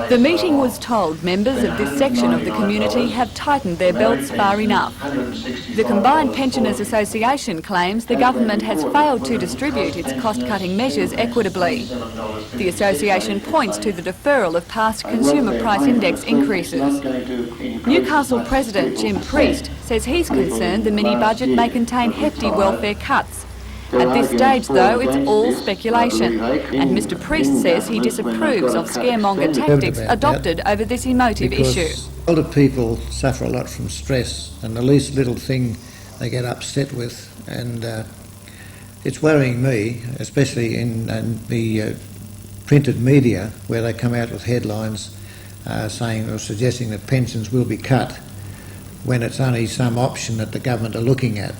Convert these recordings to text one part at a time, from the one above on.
The meeting was told members of this section of the community have tightened their belts far enough. The Combined Pensioners Association claims the government has failed to distribute its cost-cutting measures equitably. The association points to the deferral of past consumer price index increases. Newcastle President Jim Priest says he's concerned the mini-budget may contain hefty welfare cuts. At this stage, though, it's all speculation, and Mr Priest says he disapproves of scaremonger tactics adopted over this emotive issue. Older people suffer a lot from stress, and the least little thing they get upset with, and it's worrying me, especially in the printed media, where they come out with headlines saying or suggesting that pensions will be cut, when it's only some option that the government are looking at.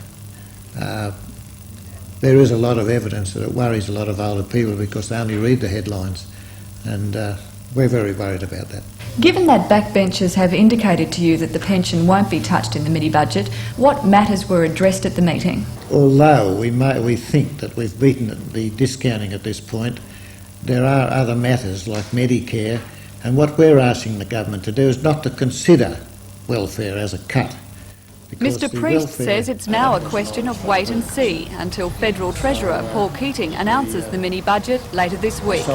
There is a lot of evidence that it worries a lot of older people because they only read the headlines, and we're very worried about that. Given that backbenchers have indicated to you that the pension won't be touched in the mini-budget, what matters were addressed at the meeting? Although we think that we've beaten the discounting at this point, there are other matters like Medicare, and what we're asking the government to do is not to consider welfare as a cut. Mr Priest says it's now a question of wait and see until Federal Treasurer Paul Keating announces the mini-budget later this week.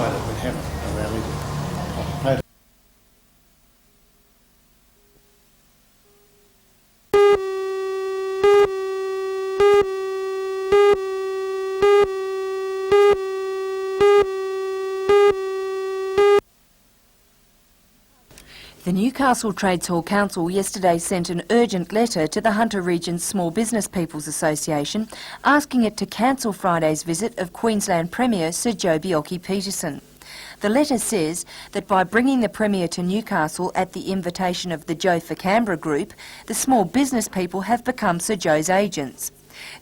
The Newcastle Trades Hall Council yesterday sent an urgent letter to the Hunter Region's Small Business People's Association asking it to cancel Friday's visit of Queensland Premier Sir Joe Bjelke Petersen. The letter says that by bringing the Premier to Newcastle at the invitation of the Joe for Canberra group, the small business people have become Sir Joe's agents.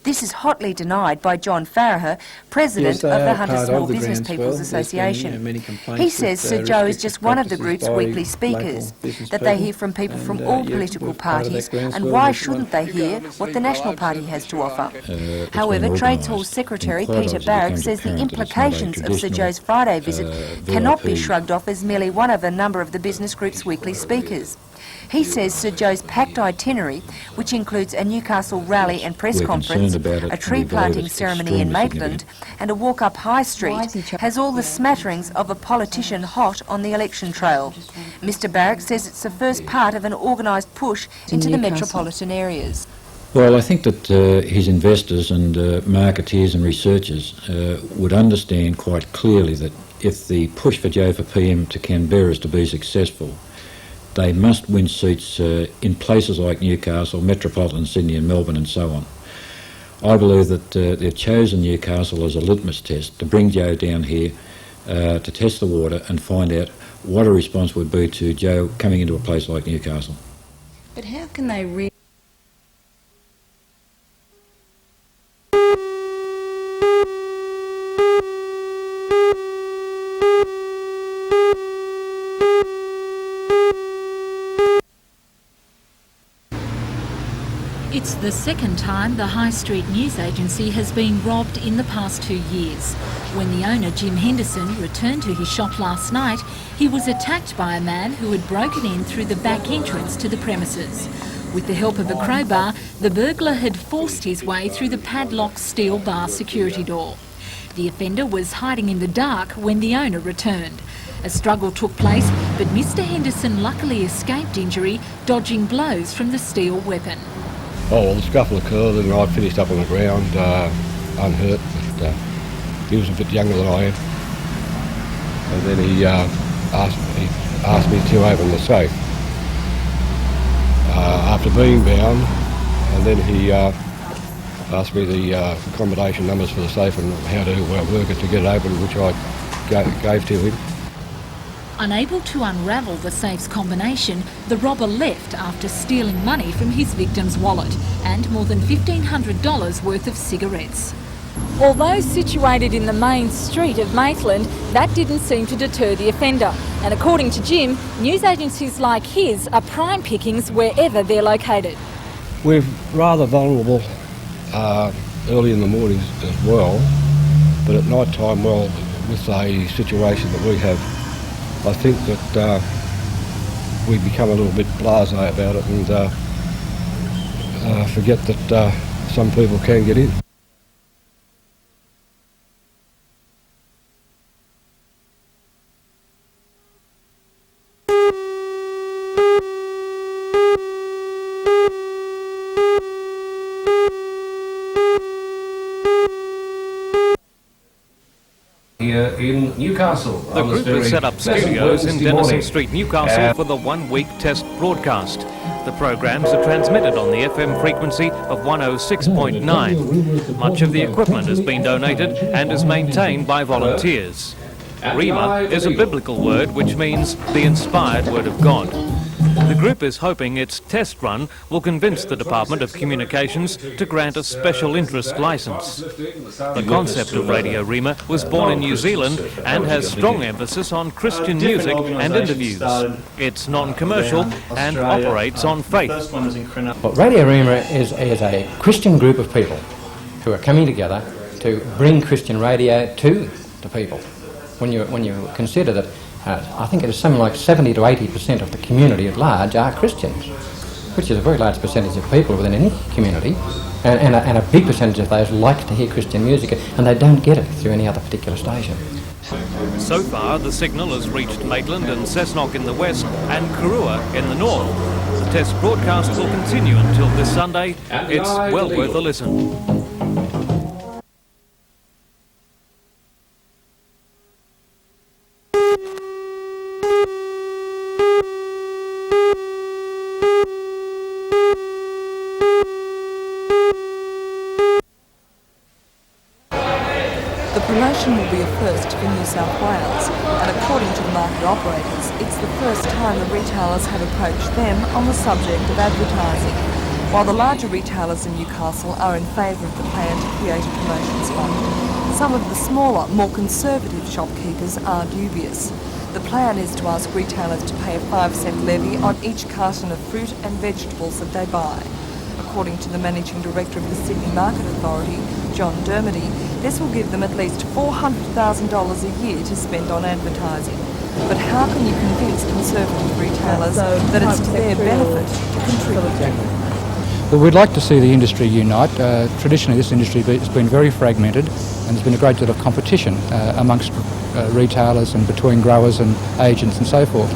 This is hotly denied by John Farraher, President of the Hunter Small Business People's Association. He says Sir Joe is just one of the group's weekly speakers, that they hear from people from all political parties, and why shouldn't they hear what the National Party has to offer? However, Trades Hall Secretary Peter Barrack says the implications of Sir Joe's Friday visit cannot be shrugged off as merely one of a number of the business group's weekly speakers. He says Sir Joe's packed itinerary, which includes a Newcastle rally and press conference, a tree planting ceremony in Maitland and a walk up High Street, has all the smatterings of a politician hot on the election trail. Mr Barrack says it's the first part of an organised push into the metropolitan areas. Well, I think that his investors and marketeers and researchers would understand quite clearly that if the push for Joe for PM to Canberra is to be successful, they must win seats in places like Newcastle, metropolitan Sydney and Melbourne and so on. I believe that they've chosen Newcastle as a litmus test to bring Joe down here to test the water and find out what a response would be to Joe coming into a place like Newcastle. But how can they really... It's the second time the High Street news agency has been robbed in the past 2 years. When the owner, Jim Henderson, returned to his shop last night, he was attacked by a man who had broken in through the back entrance to the premises. With the help of a crowbar, the burglar had forced his way through the padlocked steel bar security door. The offender was hiding in the dark when the owner returned. A struggle took place, but Mr Henderson luckily escaped injury, dodging blows from the steel weapon. Oh, well, the scuffle occurred and I finished up on the ground, unhurt, but he was a bit younger than I am. And then he asked me to open the safe. After being bound, and then he asked me the combination numbers for the safe and how to work it to get it open, which I gave to him. Unable to unravel the safe's combination, the robber left after stealing money from his victim's wallet and more than $1,500 worth of cigarettes. Although situated in the main street of Maitland, that didn't seem to deter the offender. And according to Jim, news agencies like his are prime pickings wherever they're located. We're rather vulnerable early in the mornings as well, but at night time, well, with a situation that we have I think that we become a little bit blasé about it and forget that some people can get in. Here in Newcastle. The group has set up studios in Denison Street, Newcastle for the one-week test broadcast. The programmes are transmitted on the FM frequency of 106.9. Much of the equipment has been donated and is maintained by volunteers. RHEMA is a biblical word which means the inspired word of God. The group is hoping its test run will convince the Department of Communications to grant a special interest licence. The concept of Radio RHEMA was born in New Zealand and has strong emphasis on Christian music and interviews. It's non-commercial and operates on faith. Well, Radio RHEMA is a Christian group of people who are coming together to bring Christian radio to the people. When you consider that I think it is something like 70 to 80% of the community at large are Christians, which is a very large percentage of people within any community, and a big percentage of those like to hear Christian music, and they don't get it through any other particular station. So far, the signal has reached Maitland and Cessnock in the west and Kurua in the north. The test broadcast will continue until this Sunday. It's well worth a listen. The promotion will be a first for New South Wales, and according to the market operators, it's the first time the retailers have approached them on the subject of advertising, while the larger retailers in Newcastle are in favour of the plan to create a promotions fund. Some of the smaller, more conservative shopkeepers are dubious. The plan is to ask retailers to pay a 5-cent levy on each carton of fruit and vegetables that they buy. According to the Managing Director of the Sydney Market Authority, John Dermody, this will give them at least $400,000 a year to spend on advertising. But how can you convince conservative retailers that it's to their benefit to contribute? Well, we'd like to see the industry unite. Traditionally, this industry has been very fragmented, and there's been a great deal of competition amongst retailers and between growers and agents and so forth.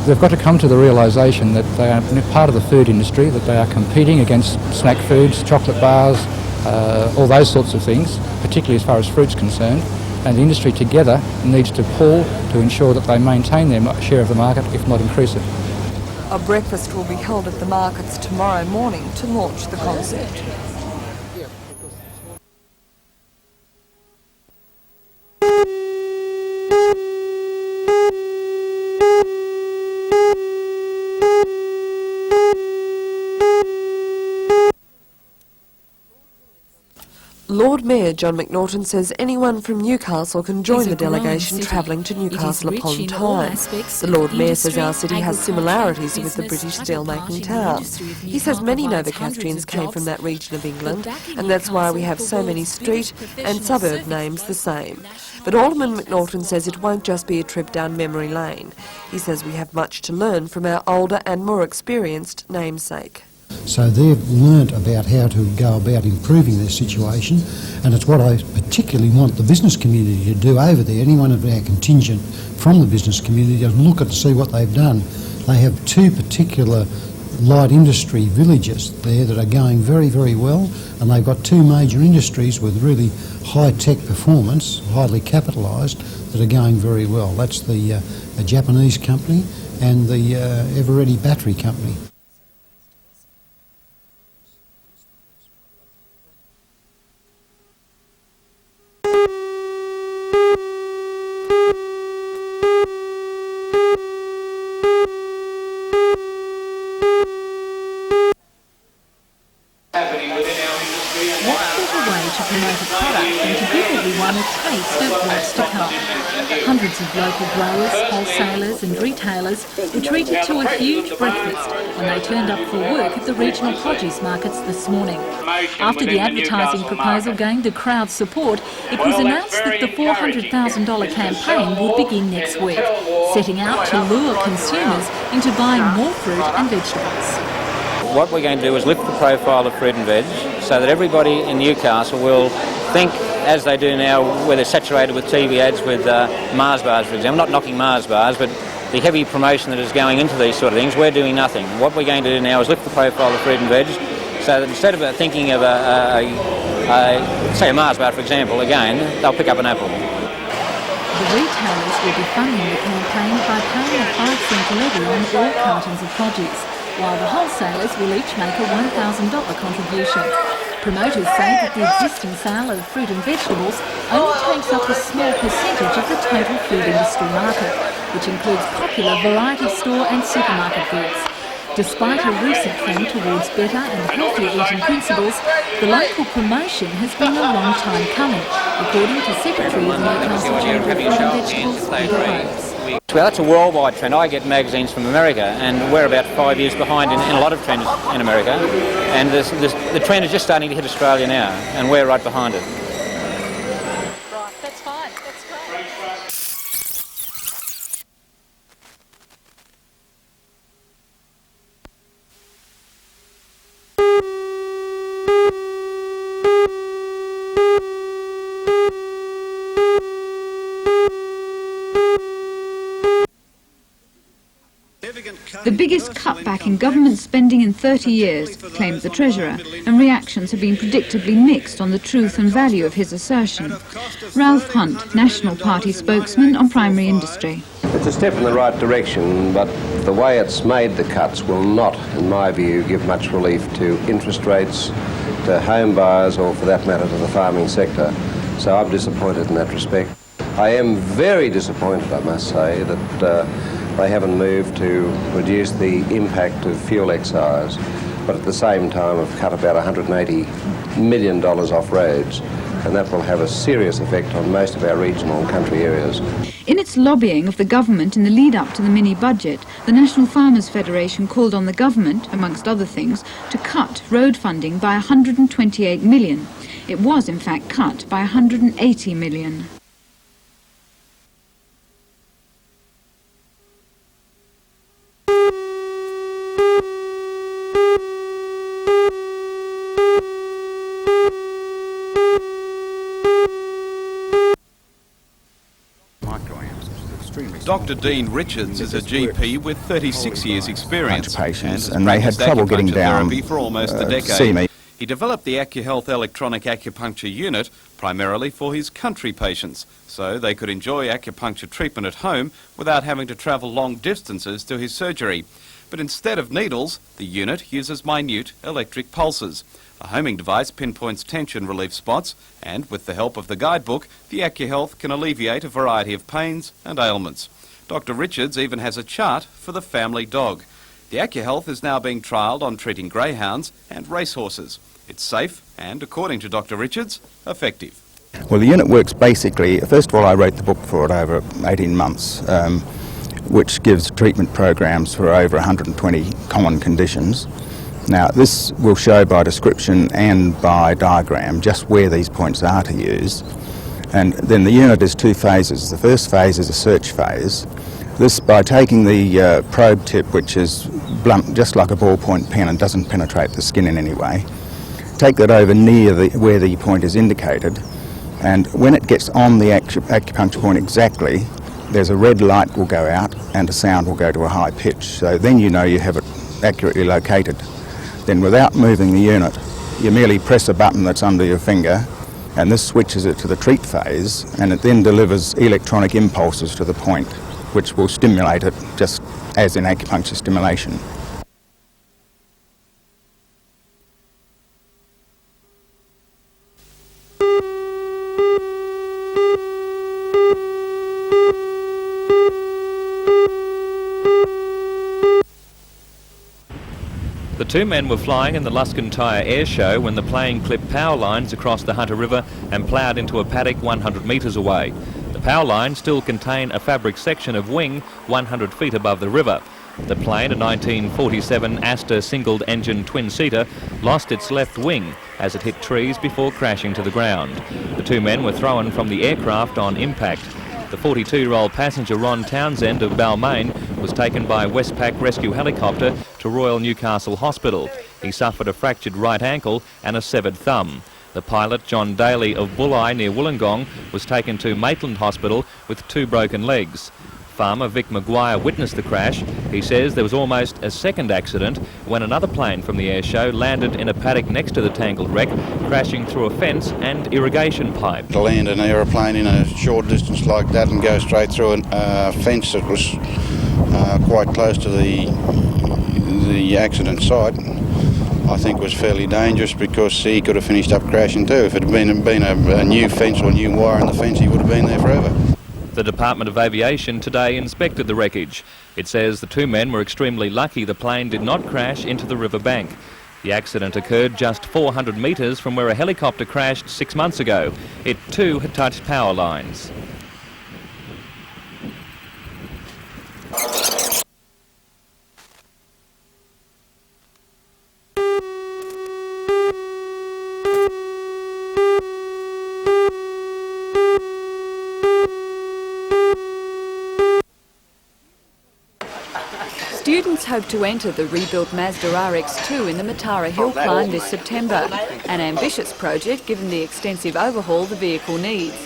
They've got to come to the realisation that they are part of the food industry, that they are competing against snack foods, chocolate bars, all those sorts of things, particularly as far as fruit's concerned, and the industry together needs to pull to ensure that they maintain their share of the market, if not increase it. A breakfast will be held at the markets tomorrow morning to launch the concept. Lord Mayor John McNaughton says anyone from Newcastle can join the delegation travelling to Newcastle upon time. The Lord Mayor says our city has similarities with the British steelmaking town. He says many Novocastrians came from that region of England, and that's why we have so many street and suburb names the same. But Alderman McNaughton says it won't just be a trip down memory lane. He says we have much to learn from our older and more experienced namesake. So they've learnt about how to go about improving their situation, and it's what I particularly want the business community to do over there. Anyone of our contingent from the business community to look at to see what they've done. They have 2 particular light industry villages there that are going very, very well, and they've got 2 major industries with really high-tech performance, highly capitalised, that are going very well. That's the a Japanese company and the Eveready battery company. What better way to promote a product than to give everyone a the taste of what's to come. Hundreds of local growers, wholesalers and retailers were treated to a huge breakfast when they turned up for work at the regional produce markets this morning. After the advertising proposal gained the crowd's support, it was announced that the $400,000 campaign would begin next week, setting out to lure consumers into buying more fruit and vegetables. What we're going to do is lift the profile of fruit and veg so that everybody in Newcastle will think, as they do now, where they're saturated with TV ads with Mars bars, for example. Not knocking Mars bars, but the heavy promotion that is going into these sort of things, we're doing nothing. What we're going to do now is lift the profile of fruit and veg so that instead of thinking of say a Mars bar, for example, again, they'll pick up an apple. The retailers will be funding the campaign by paying a 5-cent levy on all cartons of produce, while the wholesalers will each make a $1,000 contribution. Promoters say that the existing sale of fruit and vegetables only takes up a small percentage of the total food industry market, which includes popular variety store and supermarket goods. Despite a recent trend towards better and healthier eating principles, the local promotion has been a long time coming, according to Secretary of the Newcastle Chamber of Fruit and Vegetables, Peter Holmes. Well, that's a worldwide trend. I get magazines from America, and we're about 5 years behind in a lot of trends in America. And the trend is just starting to hit Australia now, and we're right behind it. Right, that's fine. That's great. The biggest cutback in government spending in 30 years, claims the Treasurer, and reactions have been predictably mixed on the truth and value of his assertion. Ralph Hunt, National Party spokesman on primary industry. It's a step in the right direction, but the way it's made the cuts will not, in my view, give much relief to interest rates, to home buyers, or for that matter to the farming sector. So I'm disappointed in that respect. I am very disappointed, I must say, that they haven't moved to reduce the impact of fuel excise, but at the same time have cut about $180 million off roads, and that will have a serious effect on most of our regional and country areas. In its lobbying of the government in the lead-up to the mini-budget, the National Farmers Federation called on the government, amongst other things, to cut road funding by $128 million. It was, in fact, cut by $180 million. Dr. Dean Richards is a GP with 36 years' experience patients, and they had trouble getting down for almost a decade. See me. He developed the AcuHealth electronic acupuncture unit primarily for his country patients, so they could enjoy acupuncture treatment at home without having to travel long distances to his surgery. But instead of needles, the unit uses minute electric pulses. A homing device pinpoints tension relief spots, and with the help of the guidebook, the AcuHealth can alleviate a variety of pains and ailments. Dr. Richards even has a chart for the family dog. The AcuHealth is now being trialled on treating greyhounds and racehorses. It's safe and, according to Dr. Richards, effective. Well, the unit works basically, first of all, I wrote the book for it over 18 months, which gives treatment programs for over 120 common conditions. Now, this will show by description and by diagram just where these points are to use. And then the unit is 2 phases. The first phase is a search phase. This, by taking the probe tip, which is blunt, just like a ballpoint pen and doesn't penetrate the skin in any way, take that over near where the point is indicated, and when it gets on the acupuncture point exactly, there's a red light will go out and a sound will go to a high pitch. So then you know you have it accurately located. Then without moving the unit, you merely press a button that's under your finger, and this switches it to the treat phase, and it then delivers electronic impulses to the point, which will stimulate it just as in acupuncture stimulation. The two men were flying in the Luscantire Air Show when the plane clipped power lines across the Hunter River and ploughed into a paddock 100 metres away. The power lines still contain a fabric section of wing 100 feet above the river. The plane, a 1947 Astor single-engine twin-seater, lost its left wing as it hit trees before crashing to the ground. The two men were thrown from the aircraft on impact. The 42-year-old passenger Ron Townsend of Balmain was taken by Westpac rescue helicopter to Royal Newcastle Hospital. He suffered a fractured right ankle and a severed thumb. The pilot, John Daly of Bulli near Wollongong, was taken to Maitland Hospital with 2 broken legs. Farmer Vic Maguire witnessed the crash. He says there was almost a second accident when another plane from the air show landed in a paddock next to the tangled wreck, crashing through a fence and irrigation pipe. To land an aeroplane in a short distance like that and go straight through a fence that was quite close to the accident site, I think was fairly dangerous, because he could have finished up crashing too. If it had been a new fence or a new wire in the fence, he would have been there forever. The Department of Aviation today inspected the wreckage. It says the two men were extremely lucky the plane did not crash into the river bank. The accident occurred just 400 metres from where a helicopter crashed 6 months ago. It too had touched power lines. Students hope to enter the rebuilt Mazda RX-2 in the Matara Hill Climb this September, an ambitious project given the extensive overhaul the vehicle needs.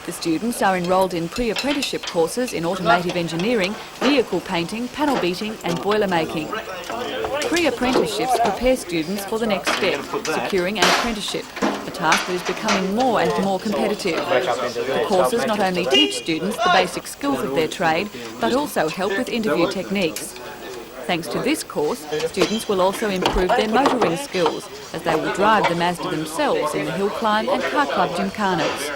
The students are enrolled in pre-apprenticeship courses in automotive engineering, vehicle painting, panel beating and boiler making. Pre-apprenticeships prepare students for the next step, securing an apprenticeship, a task that is becoming more and more competitive. The courses not only teach students the basic skills of their trade, but also help with interview techniques. Thanks to this course, students will also improve their motoring skills, as they will drive the Mazda themselves in the hill climb and car club gymkhanas.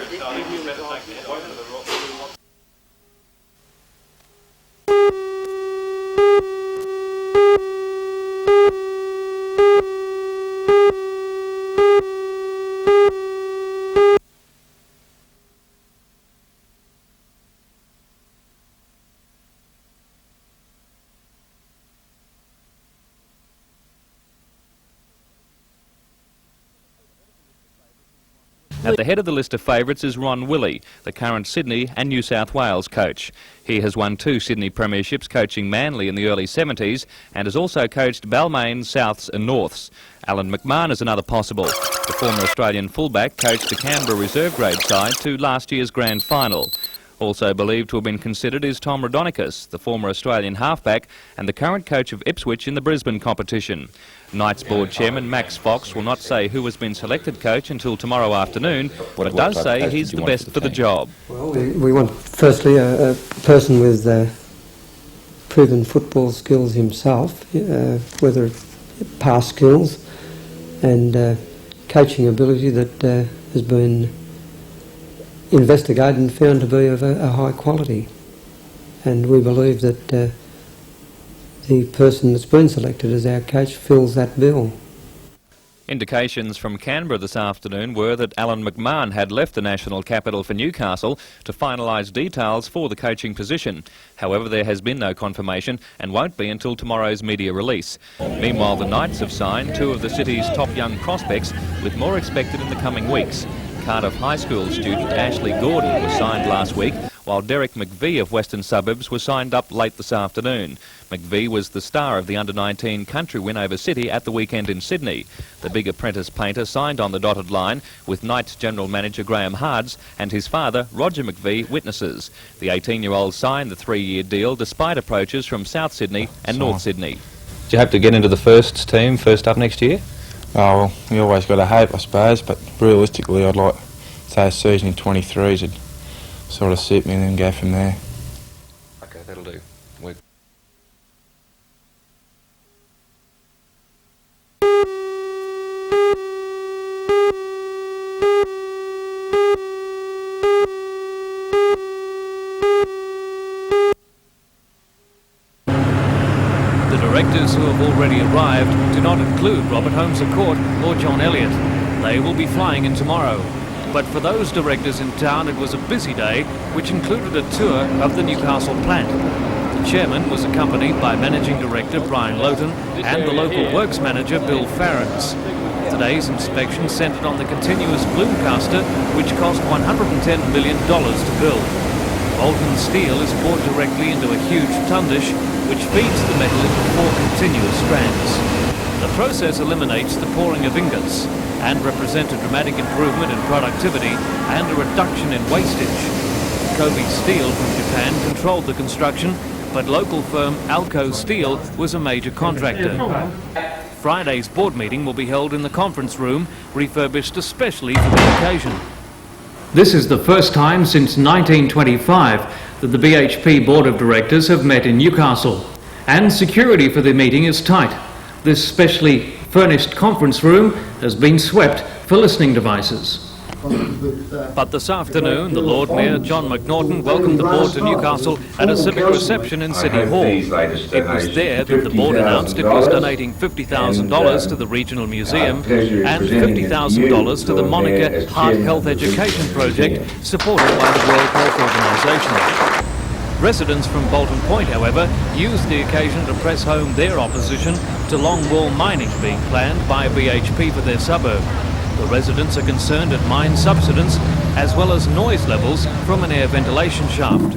At the head of the list of favourites is Ron Willey, the current Sydney and New South Wales coach. He has won 2 Sydney premierships coaching Manly in the early 70s and has also coached Balmain, Souths and Norths. Alan McMahon is another possible. The former Australian fullback coached the Canberra reserve grade side to last year's grand final. Also believed to have been considered is Tom Raudonikis, the former Australian halfback and the current coach of Ipswich in the Brisbane competition. Knights board chairman Max Fox will not say who has been selected coach until tomorrow afternoon, but does say he's the best for the job. Well, we want firstly a person with proven football skills himself, whether past skills and coaching ability that has been investigated and found to be of a high quality. And we believe that the person that's been selected as our coach fills that bill. Indications from Canberra this afternoon were that Alan McMahon had left the national capital for Newcastle to finalise details for the coaching position. However, there has been no confirmation and won't be until tomorrow's media release. Meanwhile, the Knights have signed 2 of the city's top young prospects, with more expected in the coming weeks. Cardiff High School student Ashley Gordon was signed last week, while Derek McVie of Western Suburbs was signed up late this afternoon. McVie was the star of the under-19 country win over City at the weekend in Sydney. The big apprentice painter signed on the dotted line, with Knights General Manager Graham Hards and his father Roger McVie witnesses. The 18-year-old signed the 3-year deal despite approaches from South Sydney and North Sydney. Do you hope to get into the first team, first up next year? Oh, well, you always got to hope, I suppose, but realistically I'd like to say a season in 23s would sort of suit me and then go from there. Okay, that'll do. directors who have already arrived do not include Robert Holmes à Court or John Elliott. They will be flying in tomorrow. But for those directors in town, it was a busy day, which included a tour of the Newcastle plant. The chairman was accompanied by Managing Director Brian Lowton and the local works manager Bill Farrens. Today's inspection centred on the continuous bloom caster, which cost $110 million to build. Molten steel is poured directly into a huge tundish, which feeds the metal into 4 continuous strands. The process eliminates the pouring of ingots and represents a dramatic improvement in productivity and a reduction in wastage. Kobe Steel from Japan controlled the construction, but local firm Alco Steel was a major contractor. Friday's board meeting will be held in the conference room, refurbished especially for the occasion. This is the first time since 1925 that the BHP Board of Directors have met in Newcastle, and security for the meeting is tight. This specially furnished conference room has been swept for listening devices. But this afternoon, the Lord Mayor, John McNaughton, welcomed the board to Newcastle at a civic reception in City Hall. It was there that the board announced it was donating $50,000 to the Regional Museum and $50,000 to the Monica Heart Health Education Project supported by the World Health Organisation. Residents from Bolton Point, however, used the occasion to press home their opposition to longwall mining being planned by BHP for their suburb. The residents are concerned at mine subsidence as well as noise levels from an air ventilation shaft.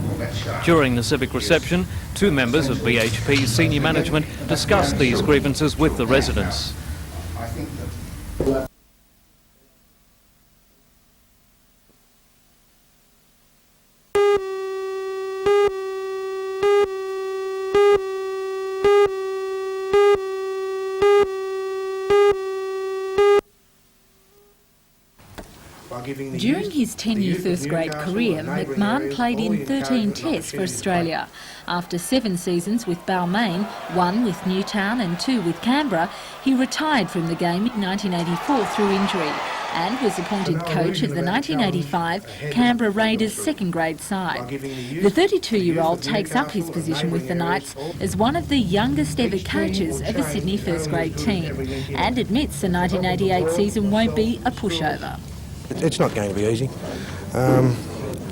During the civic reception, 2 members of BHP's senior management discussed these grievances with the residents. During his 10-year first-grade career, McMahon played in 13 tests for Australia. After 7 seasons with Balmain, 1 with Newtown and 2 with Canberra, he retired from the game in 1984 through injury and was appointed coach of the 1985 Canberra Raiders second-grade side. The 32-year-old takes up his position with the Knights as one of the youngest ever coaches of a Sydney first-grade team and admits the 1988 season won't be a pushover. It's not going to be easy.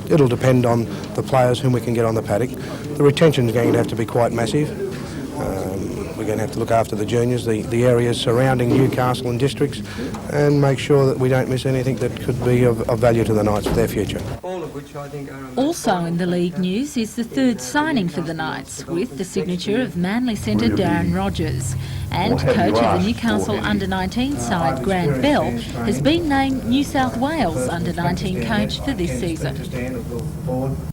It'll depend on the players whom we can get on the paddock. The retention is going to have to be quite massive. We're going to have to look after the juniors, the areas surrounding Newcastle and districts, and make sure that we don't miss anything that could be of value to the Knights for their future. Also in the league news is the 3rd signing for the Knights, with the signature of Manly centre Darren Rogers. And coach of the Newcastle under-19 side, Grant Bell, has been named New South Wales under-19 coach for this season.